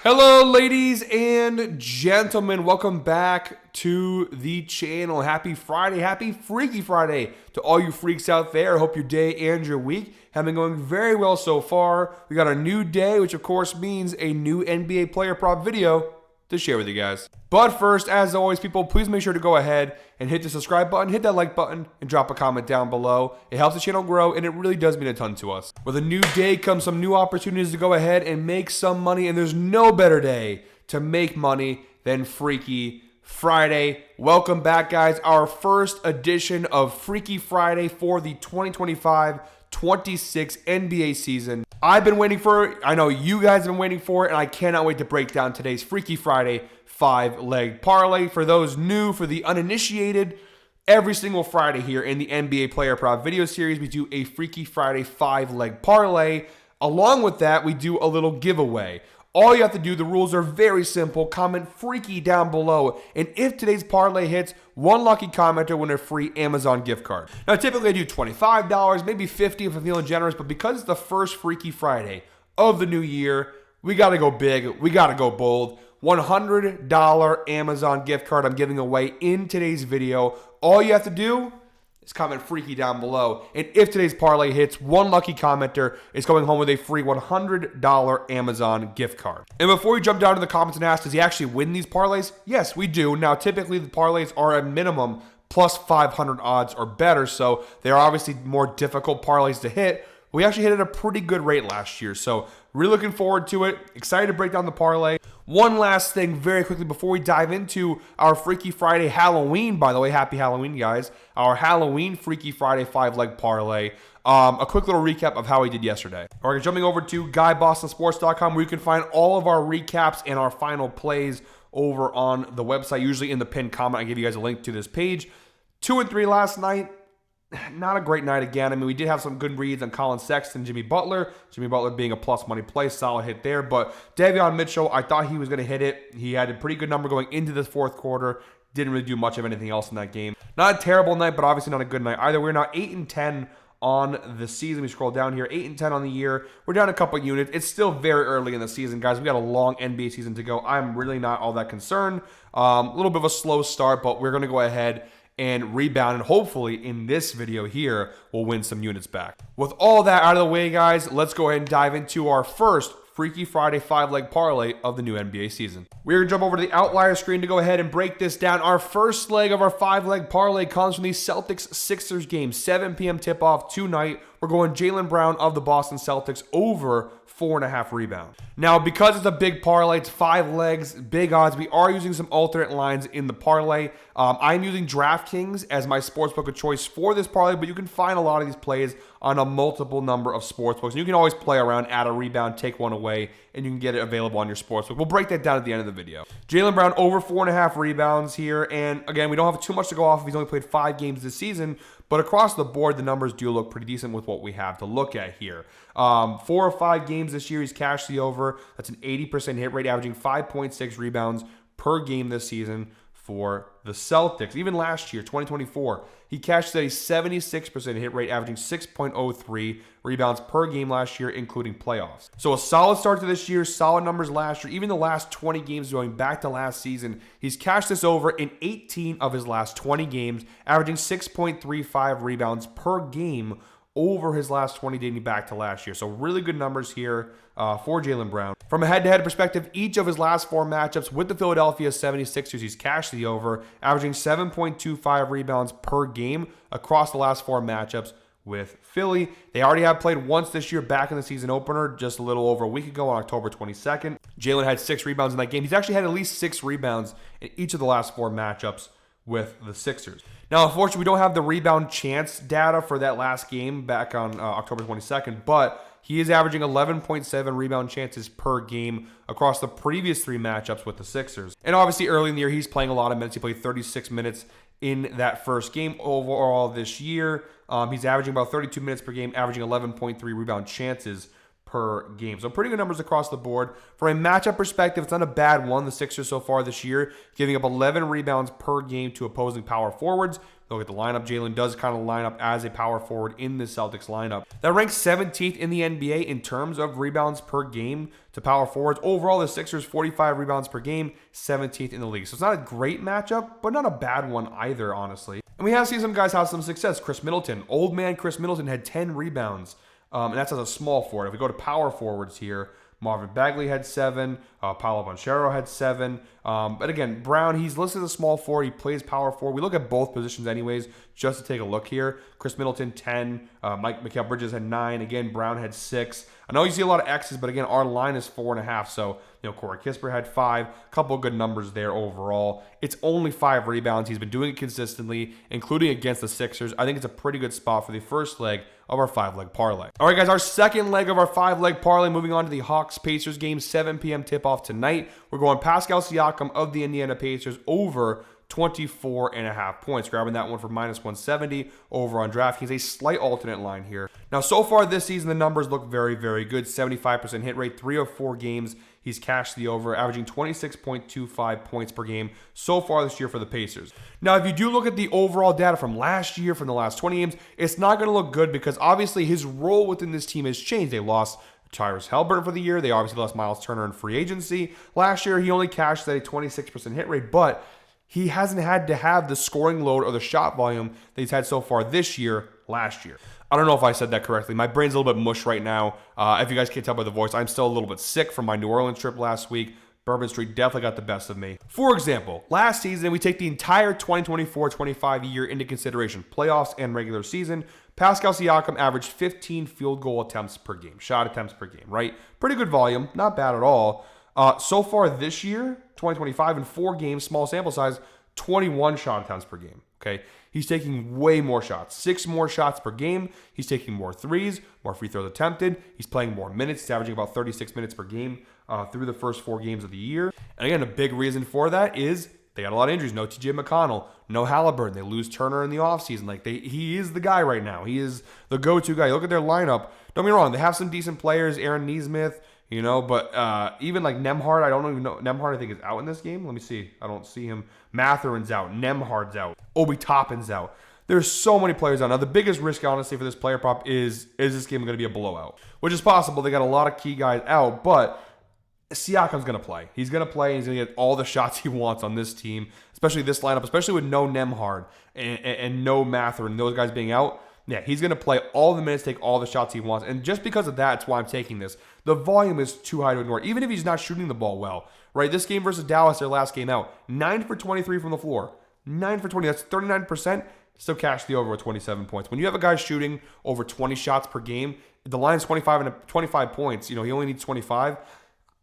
Hello, ladies and gentlemen. Welcome back to the channel. Happy Friday. Happy Freaky Friday to all you freaks out there. I hope your day and your week have been going very well so far. We got a new day, which of course means a new NBA player prop video to share with you guys. But first, as always, people, please make sure to go ahead and hit the subscribe button, hit that like button, and drop a comment down below. It helps the channel grow, and it really does mean a ton to us. With a new day comes some new opportunities to go ahead and make some money, and there's no better day to make money than Freaky Friday. Welcome back, guys. Our first edition of Freaky Friday for the 2025-26 NBA season. I've been waiting for it. I know you guys have been waiting for it, and I cannot wait to break down today's Freaky Friday 5-leg parlay. For those new, for the uninitiated, every single Friday here in the NBA player prop video series, we do a Freaky Friday 5-leg parlay. Along with that, we do a little giveaway. All you have to do, the rules are very simple. Comment Freaky down below. And if today's parlay hits, one lucky commenter will win a free Amazon gift card. Now, typically I do $25, maybe $50 if I'm feeling generous, but because it's the first Freaky Friday of the new year, we got to go big. We got to go bold. $100 Amazon gift card I'm giving away in today's video. All you have to do is comment Freaky down below. And if today's parlay hits, one lucky commenter is going home with a free $100 Amazon gift card. And before we jump down to the comments and ask, does he actually win these parlays? Yes, we do. Now, typically the parlays are a minimum plus 500 odds or better, so they are obviously more difficult parlays to hit. We actually hit at a pretty good rate last year, so really looking forward to it. Excited to break down the parlay. One last thing very quickly before we dive into our Freaky Friday Halloween, by the way, happy Halloween, guys. Our Halloween Freaky Friday 5-leg parlay. A quick little recap of how we did yesterday. All right, jumping over to GuyBostonSports.com, where you can find all of our recaps and our final plays over on the website. Usually in the pinned comment, I give you guys a link to this page. 2 and 3 last night. Not a great night again. I mean, we did have some good reads on Colin Sexton, Jimmy Butler. Jimmy Butler being a plus money play, solid hit there. But Davion Mitchell, I thought he was going to hit it. He had a pretty good number going into this fourth quarter. Didn't really do much of anything else in that game. Not a terrible night, but obviously not a good night either. We're now 8-10 on the season. We scroll down here, 8-10 on the year. We're down a couple units. It's still very early in the season, guys. We got a long NBA season to go. I'm really not all that concerned. A little bit of a slow start, but we're going to go ahead and rebound, and hopefully in this video here, we'll win some units back. With all that out of the way, guys, let's go ahead and dive into our first Freaky Friday 5-leg parlay of the new NBA season. We're going to jump over to the outlier screen to go ahead and break this down. Our first leg of our 5-leg parlay comes from the Celtics-Sixers game, 7 p.m. tip-off tonight. We're going Jaylen Brown of the Boston Celtics over 4.5 rebounds. Now, because it's a big parlay, it's 5 legs, big odds, we are using some alternate lines in the parlay. I'm using DraftKings as my sportsbook of choice for this parlay, but you can find a lot of these plays on a multiple number of sportsbooks. And you can always play around, add a rebound, take one away, and you can get it available on your sportsbook. We'll break that down at the end of the video. Jaylen Brown over 4.5 rebounds here. And again, we don't have too much to go off of. He's only played 5 games this season, but across the board, the numbers do look pretty decent with what we have to look at here. 4 or 5 games this year, he's cashed the over. That's an 80% hit rate, averaging 5.6 rebounds per game this season for the Celtics. Even last year, 2024, he cashed at a 76% hit rate, averaging 6.03 rebounds per game last year, including playoffs. So a solid start to this year, solid numbers last year. Even the last 20 games going back to last season, he's cashed this over in 18 of his last 20 games, averaging 6.35 rebounds per game over his last 20 dating back to last year. So really good numbers here for Jaylen Brown. From a head-to-head perspective, each of his last 4 matchups with the Philadelphia 76ers, he's cashed the over, averaging 7.25 rebounds per game across the last 4 matchups with Philly. They already have played once this year back in the season opener just a little over a week ago on October 22nd. Jaylen had 6 rebounds in that game. He's actually had at least 6 rebounds in each of the last 4 matchups with the Sixers. Now, unfortunately, we don't have the rebound chance data for that last game back on October 22nd, but he is averaging 11.7 rebound chances per game across the previous 3 matchups with the Sixers. And obviously, early in the year, he's playing a lot of minutes. He played 36 minutes in that first game. Overall this year, he's averaging about 32 minutes per game, averaging 11.3 rebound chances per game. So pretty good numbers across the board. From a matchup perspective, it's not a bad one. The Sixers so far this year, giving up 11 rebounds per game to opposing power forwards, Look at the lineup. Jalen does kind of line up as a power forward in the Celtics lineup. That ranks 17th in the NBA in terms of rebounds per game to power forwards. Overall, the Sixers 45 rebounds per game, 17th in the league. So it's not a great matchup, but not a bad one either, honestly. And we have seen some guys have some success. Chris Middleton, old man Chris Middleton had 10 rebounds, and that's as a small forward. If we go to power forwards here, Marvin Bagley had 7. Paolo Banchero had 7. But again, Brown, he's listed as a small forward. He plays power forward. We look at both positions anyways, just to take a look here. Chris Middleton, 10. Mikal Bridges had 9. Again, Brown had 6. I know you see a lot of X's, but again, our line is 4.5. So, Corey Kispert had 5. A couple of good numbers there overall. It's only 5 rebounds. He's been doing it consistently, including against the Sixers. I think it's a pretty good spot for the first leg of our 5-leg parlay. All right, guys, our second leg of our 5-leg parlay, moving on to the Hawks-Pacers game, 7 p.m. tip-off tonight. We're going Pascal Siakam of the Indiana Pacers over 24.5 points. Grabbing that one for minus 170 over on DraftKings. A slight alternate line here. Now, so far this season, the numbers look very, very good. 75% hit rate, 3 of 4 games. He's cashed the over, averaging 26.25 points per game so far this year for the Pacers. Now, if you do look at the overall data from last year, from the last 20 games, it's not going to look good because obviously his role within this team has changed. They lost Tyrese Haliburton for the year. They obviously lost Miles Turner in free agency. Last year, he only cashed at a 26% hit rate, but he hasn't had to have the scoring load or the shot volume that he's had so far this year, last year. I don't know if I said that correctly. My brain's a little bit mush right now. If you guys can't tell by the voice, I'm still a little bit sick from my New Orleans trip last week. Bourbon Street definitely got the best of me. For example, last season, we take the entire 2024-25 year into consideration, playoffs and regular season. Pascal Siakam averaged 15 field goal attempts per game, shot attempts per game, right? Pretty good volume, not bad at all. So far this year, 2025, in 4 games, small sample size, 21 shot attempts per game, okay? He's taking way more shots, 6 more shots per game. He's taking more threes, more free throws attempted. He's playing more minutes. He's averaging about 36 minutes per game through the first 4 games of the year. And again, a big reason for that is they got a lot of injuries. No TJ McConnell, no Haliburton. They lose Turner in the offseason. He is the guy right now. He is the go-to guy. Look at their lineup. Don't get me wrong. They have some decent players, Aaron Nesmith, but even like Nembhard, I don't even know. Nembhard, I think, is out in this game. Let me see. I don't see him. Matherin's out. Nembhard's out. Obi Toppin's out. There's so many players out. Now, the biggest risk, honestly, for this player prop is this game going to be a blowout? Which is possible. They got a lot of key guys out, but Siakam's going to play. He's going to play. He's going to get all the shots he wants on this team, especially this lineup, especially with no Nembhard and no Matherin, those guys being out. Yeah, he's going to play all the minutes, take all the shots he wants. And just because of that, that's why I'm taking this. The volume is too high to ignore, even if he's not shooting the ball well. Right, this game versus Dallas, their last game out, 9 for 23 from the floor. 9 for 20, that's 39%. Still cash the over with 27 points. When you have a guy shooting over 20 shots per game, the line's 25 points. He only needs 25.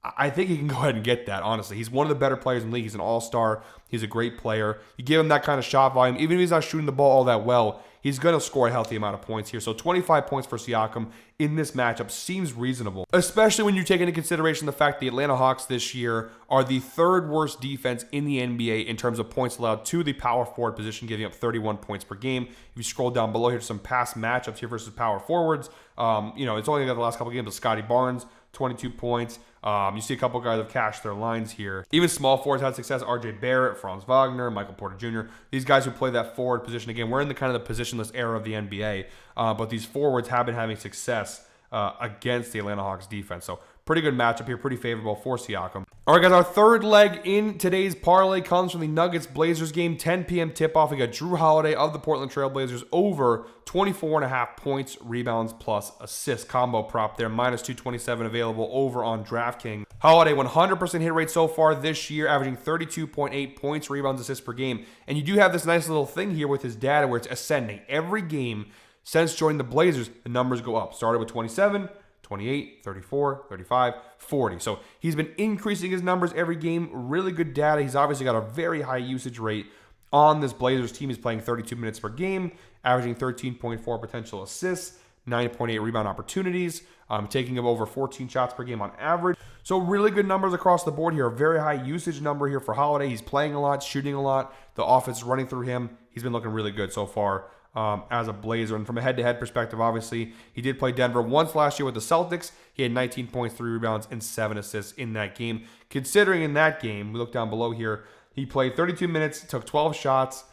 I think he can go ahead and get that, honestly. He's one of the better players in the league. He's an all-star. He's a great player. You give him that kind of shot volume, even if he's not shooting the ball all that well, he's going to score a healthy amount of points here. So 25 points for Siakam in this matchup seems reasonable, especially when you take into consideration the fact the Atlanta Hawks this year are the 3rd worst defense in the NBA in terms of points allowed to the power forward position, giving up 31 points per game. If you scroll down below, here's some past matchups here versus power forwards. It's only got the last couple of games of Scotty Barnes, 22 points. You see a couple guys have cashed their lines here. Even small forwards had success. RJ Barrett, Franz Wagner, Michael Porter Jr. These guys who play that forward position. Again, we're in the kind of the positionless era of the NBA. But these forwards have been having success against the Atlanta Hawks defense. So pretty good matchup here. Pretty favorable for Siakam. All right, guys, our third leg in today's parlay comes from the Nuggets-Blazers game, 10 p.m. tip-off. We got Drew Holiday of the Portland Trail Blazers over 24.5 points, rebounds, plus assists. Combo prop there, minus 227 available over on DraftKings. Holiday, 100% hit rate so far this year, averaging 32.8 points, rebounds, assists per game. And you do have this nice little thing here with his data where it's ascending. Every game since joining the Blazers, the numbers go up. Started with 27, 28, 34, 35, 40. So he's been increasing his numbers every game. Really good data. He's obviously got a very high usage rate on this Blazers team. He's playing 32 minutes per game, averaging 13.4 potential assists, 9.8 rebound opportunities, taking him over 14 shots per game on average. So really good numbers across the board here. A very high usage number here for Holiday. He's playing a lot, shooting a lot. The offense is running through him. He's been looking really good so far as a Blazer. And from a head-to-head perspective, obviously, he did play Denver once last year with the Celtics. He had 19 points, 3 rebounds, and 7 assists in that game. Considering in that game, we look down below here, he played 32 minutes, took 12 shots,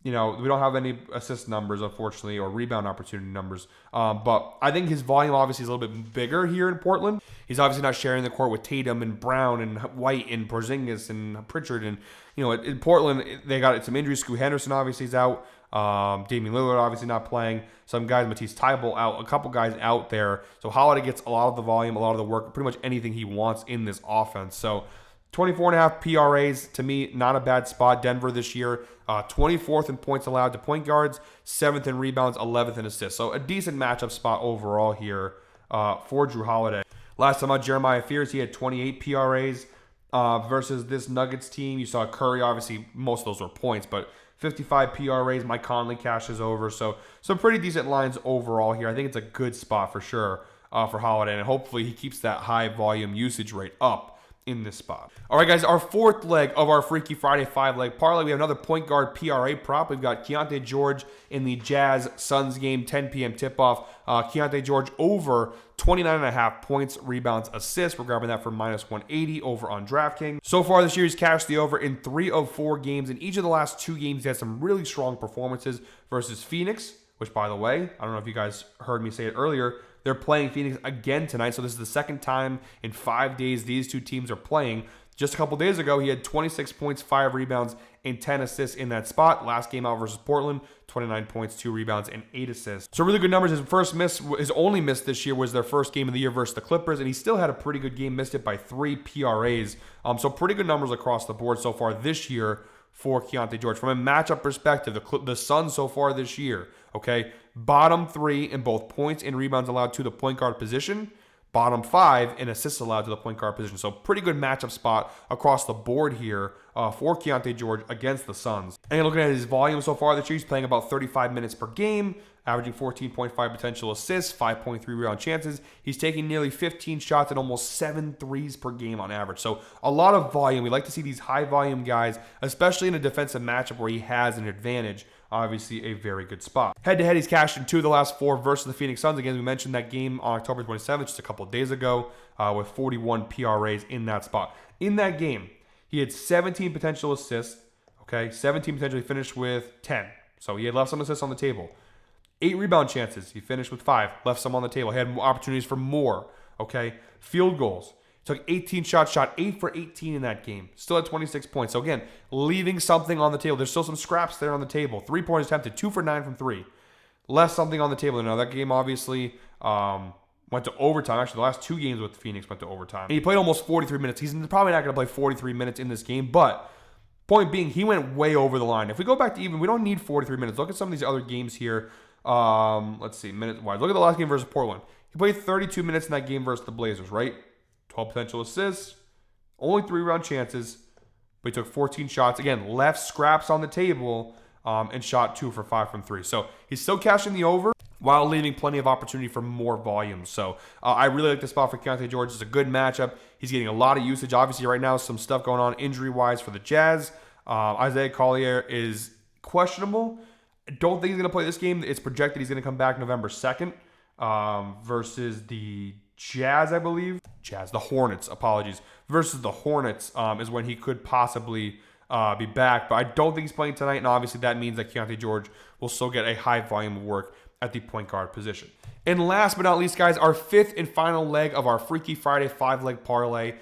we don't have any assist numbers, unfortunately, or rebound opportunity numbers. But I think his volume obviously is a little bit bigger here in Portland. He's obviously not sharing the court with Tatum and Brown and White and Porzingis and Pritchard. And, in Portland, they got some injuries. Scoot Henderson obviously is out. Damian Lillard obviously not playing. Some guys, Matisse Thybulle out. A couple guys out there. So Holiday gets a lot of the volume, a lot of the work, pretty much anything he wants in this offense. So 24.5 PRAs, to me, not a bad spot. Denver this year, 24th in points allowed to point guards, 7th in rebounds, 11th in assists. So a decent matchup spot overall here for Jrue Holiday. Last time out, Jeremiah Fears, he had 28 PRAs versus this Nuggets team. You saw Curry, obviously, most of those were points, but 55 PRAs. Mike Conley cashes over. So some pretty decent lines overall here. I think it's a good spot for sure for Holiday, and hopefully he keeps that high volume usage rate up in this spot. All right, guys, our fourth leg of our Freaky Friday 5-leg parlay. We have another point guard PRA prop. We've got Keontae George in the Jazz Suns game, 10 p.m. tip-off. Keontae George over 29.5 points, rebounds, assists. We're grabbing that for -180 over on DraftKings. So far this year, he's cashed the over in 3 of 4 games. In each of the last 2 games, he had some really strong performances versus Phoenix, which, by the way, I don't know if you guys heard me say it earlier, they're playing Phoenix again tonight, so this is the second time in 5 days these two teams are playing. Just a couple days ago, he had 26 points, 5 rebounds, and 10 assists in that spot. Last game out versus Portland, 29 points, 2 rebounds, and 8 assists. So really good numbers. His only miss this year was their first game of the year versus the Clippers, and he still had a pretty good game, missed it by 3 PRAs. So pretty good numbers across the board so far this year for Keontae George. From a matchup perspective, the Suns so far this year, okay, bottom 3 in both points and rebounds allowed to the point guard position, bottom 5 in assists allowed to the point guard position. So pretty good matchup spot across the board here for Keontae George against the Suns. And looking at his volume so far this year, he's playing about 35 minutes per game, averaging 14.5 potential assists, 5.3 rebound chances. He's taking nearly 15 shots and almost 7 threes per game on average. So a lot of volume. We like to see these high volume guys, especially in a defensive matchup where he has an advantage. Obviously a very good spot. Head-to-head, he's cashed in 2 of the last 4 versus the Phoenix Suns. Again, we mentioned that game on October 27th, just a couple of days ago, with 41 PRAs in that spot. In that game, he had 17 potential assists, okay? 17 potentially, finished with 10. So he had left some assists on the table. 8 rebound chances, he finished with 5, left some on the table. He had opportunities for more, okay? Field goals. Took 18 shots, shot 8 for 18 in that game. Still had 26 points. So again, leaving something on the table. There's still some scraps there on the table. 3-pointers attempted, 2 for 9 from 3. Left something on the table. Now that game obviously went to overtime. Actually, the last 2 games with Phoenix went to overtime. And he played almost 43 minutes. He's probably not going to play 43 minutes in this game. But point being, he went way over the line. If we go back to even, we don't need 43 minutes. Look at some of these other games here. Let's see, minute-wise. Look at the last game versus Portland. He played 32 minutes in that game versus the Blazers, right? 12 potential assists, only 3 round chances, but he took 14 shots. Again, left scraps on the table and shot 2 for 5 from 3. So he's still cashing the over while leaving plenty of opportunity for more volume. So I really like the spot for Keontae George. It's a good matchup. He's getting a lot of usage. Obviously, right now, some stuff going on injury-wise for the Jazz. Isaiah Collier is questionable. I don't think he's going to play this game. It's projected he's going to come back November 2nd versus the Jazz, I believe. The Hornets, apologies. Versus the Hornets is when he could possibly be back. But I don't think he's playing tonight, and obviously that means that Keontae George will still get a high volume of work at the point guard position. And last but not least, guys, our 5th and final leg of our Freaky Friday 5-leg parlay.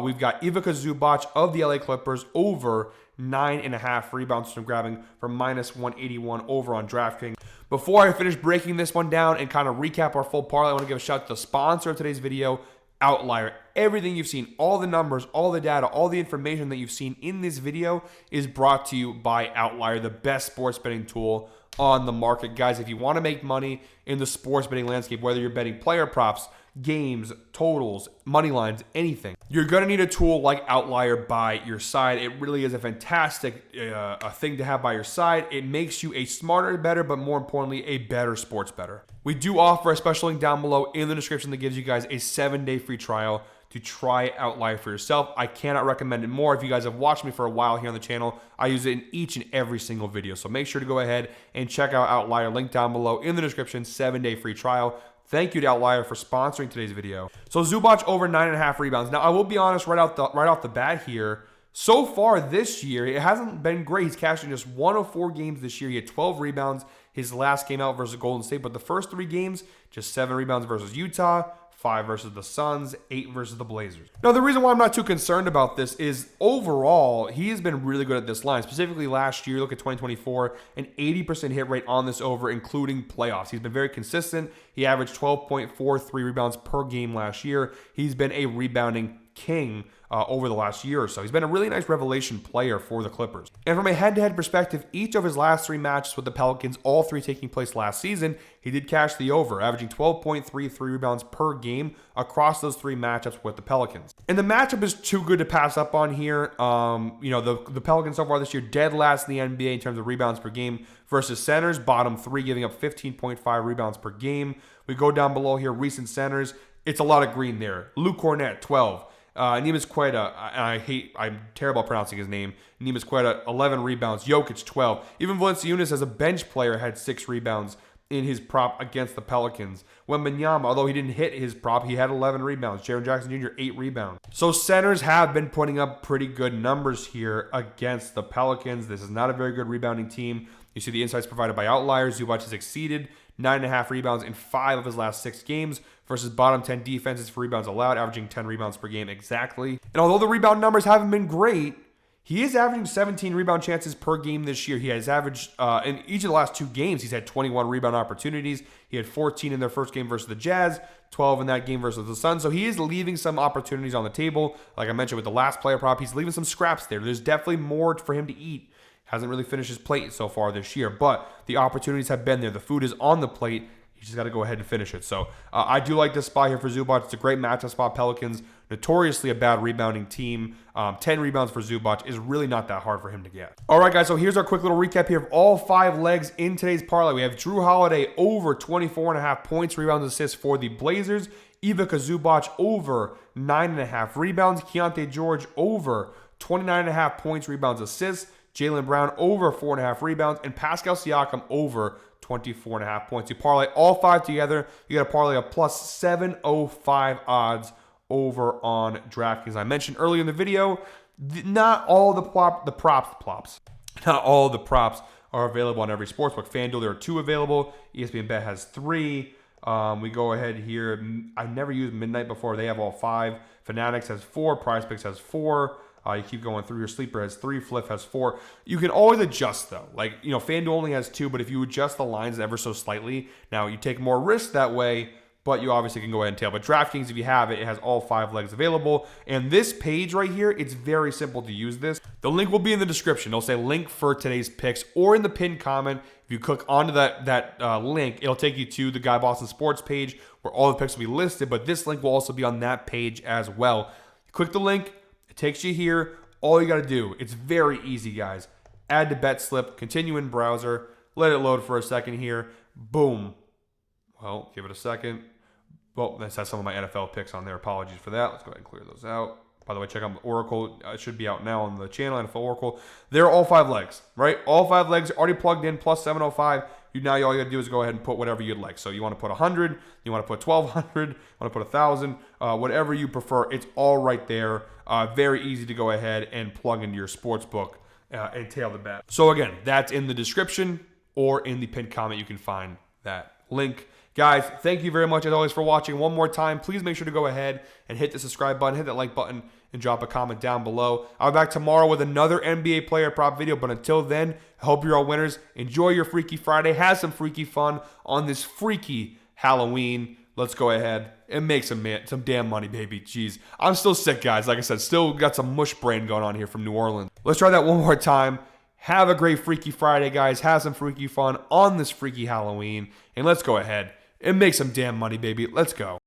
We've got Ivica Zubac of the LA Clippers over 9.5 rebounds from grabbing for -181 over on DraftKings. Before I finish breaking this one down and kind of recap our full parlay, I want to give a shout out to the sponsor of today's video, Outlier. Everything you've seen, all the numbers, all the data, all the information that you've seen in this video is brought to you by Outlier, the best sports betting tool on the market. Guys, if you want to make money in the sports betting landscape, whether you're betting player props, games, totals, money lines, anything, you're going to need a tool like Outlier by your side. It really is a fantastic a thing to have by your side. It makes you a smarter, better, but more importantly, a better sports bettor. We do offer a special link down below in the description that gives you guys a 7-day free trial to try Outlier for yourself. I cannot recommend it more. If you guys have watched me for a while here on the channel, I use it in each and every single video. So make sure to go ahead and check out Outlier. Link down below in the description, 7-day free trial. Thank you to Outlier for sponsoring today's video. So Zubac over 9.5 rebounds. Now I will be honest right off the bat here. So far this year, it hasn't been great. He's cashed in just 1 of 4 games this year. He had 12 rebounds his last game out versus Golden State, but the first 3 games, just 7 rebounds versus Utah, 5 versus the Suns, 8 versus the Blazers. Now, the reason why I'm not too concerned about this is overall, he has been really good at this line. Specifically last year, look at 2024, an 80% hit rate on this over, including playoffs. He's been very consistent. He averaged 12.43 rebounds per game last year. He's been a rebounding king over the last year or so. He's been a really nice revelation player for the Clippers. And from a head-to-head perspective, each of his last 3 matches with the Pelicans, all 3 taking place last season, he did cash the over, averaging 12.33 rebounds per game across those 3 matchups with the Pelicans. And the matchup is too good to pass up on here. The Pelicans so far this year, dead last in the NBA in terms of rebounds per game versus centers, bottom 3, giving up 15.5 rebounds per game. We go down below here, recent centers. It's a lot of green there. Luke Cornett, 12. Neemias Queta, I'm terrible at pronouncing his name. Neemias Queta, 11 rebounds. Jokic, 12. Even Valanciunas, as a bench player, had 6 rebounds in his prop against the Pelicans. Wembanyama, although he didn't hit his prop, he had 11 rebounds. Jaren Jackson Jr., 8 rebounds. So centers have been putting up pretty good numbers here against the Pelicans. This is not a very good rebounding team. You see the insights provided by Outliers. Zubac has exceeded 9.5 rebounds in 5 of his last 6 games versus bottom 10 defenses for rebounds allowed, averaging 10 rebounds per game exactly. And although the rebound numbers haven't been great, he is averaging 17 rebound chances per game this year. He has averaged, in each of the last 2 games, he's had 21 rebound opportunities. He had 14 in their first game versus the Jazz, 12 in that game versus the Suns. So he is leaving some opportunities on the table. Like I mentioned with the last player prop, he's leaving some scraps there. There's definitely more for him to eat. Hasn't really finished his plate so far this year, but the opportunities have been there. The food is on the plate. You just got to go ahead and finish it. So I do like this spot here for Zubac. It's a great matchup spot. Pelicans, notoriously a bad rebounding team. 10 rebounds for Zubac is really not that hard for him to get. All right, guys, so here's our quick little recap here of all 5 legs in today's parlay. We have Drew Holiday over 24.5 points, rebounds, assists for the Blazers. Ivica Zubac over 9.5 rebounds. Keontae George over 29.5 points, rebounds, assists. Jaylen Brown over 4.5 rebounds, and Pascal Siakam over 24.5 points. You parlay all 5 together, you got a parlay of plus 705 odds over on DraftKings. I mentioned earlier in the video, not all the props are available on every sportsbook. FanDuel, there are 2 available. ESPN Bet has 3. We go ahead here. I've never used Midnight before. They have all 5. Fanatics has 4. PrizePicks has 4. You keep going through. Your Sleeper has 3. Flip has 4. You can always adjust, though. Like, FanDuel only has 2, but if you adjust the lines ever so slightly, now you take more risk that way, but you obviously can go ahead and tail. But DraftKings, if you have it, it has all 5 legs available. And this page right here, it's very simple to use this. The link will be in the description. It'll say link for today's picks, or in the pinned comment. If you click onto that link, it'll take you to the Guy Boston Sports page where all the picks will be listed, but this link will also be on that page as well. Click the link. Takes you here. All you got to do, it's very easy, guys. Add to bet slip, continue in browser, let it load for a second here. Boom. Well, give it a second. Well, this has some of my NFL picks on there. Apologies for that. Let's go ahead and clear those out. By the way, check out Oracle. It should be out now on the channel, NFL Oracle. They're all 5 legs, right? All 5 legs already plugged in, plus 705. Now all you got to do is go ahead and put whatever you'd like. So you want to put 100, you want to put 1,200, you want to put 1,000, whatever you prefer. It's all right there. Very easy to go ahead and plug into your sports book and tail the bet. So again, that's in the description or in the pinned comment. You can find that link. Guys, thank you very much as always for watching. One more time, please make sure to go ahead and hit the subscribe button, hit that like button, and drop a comment down below. I'll be back tomorrow with another NBA player prop video, but until then, I hope you're all winners. Enjoy your Freaky Friday. Have some freaky fun on this freaky Halloween. Let's go ahead and make some damn money, baby. Jeez. I'm still sick, guys. Like I said, still got some mush brain going on here from New Orleans. Let's try that one more time. Have a great Freaky Friday, guys. Have some freaky fun on this freaky Halloween. And let's go ahead and make some damn money, baby. Let's go.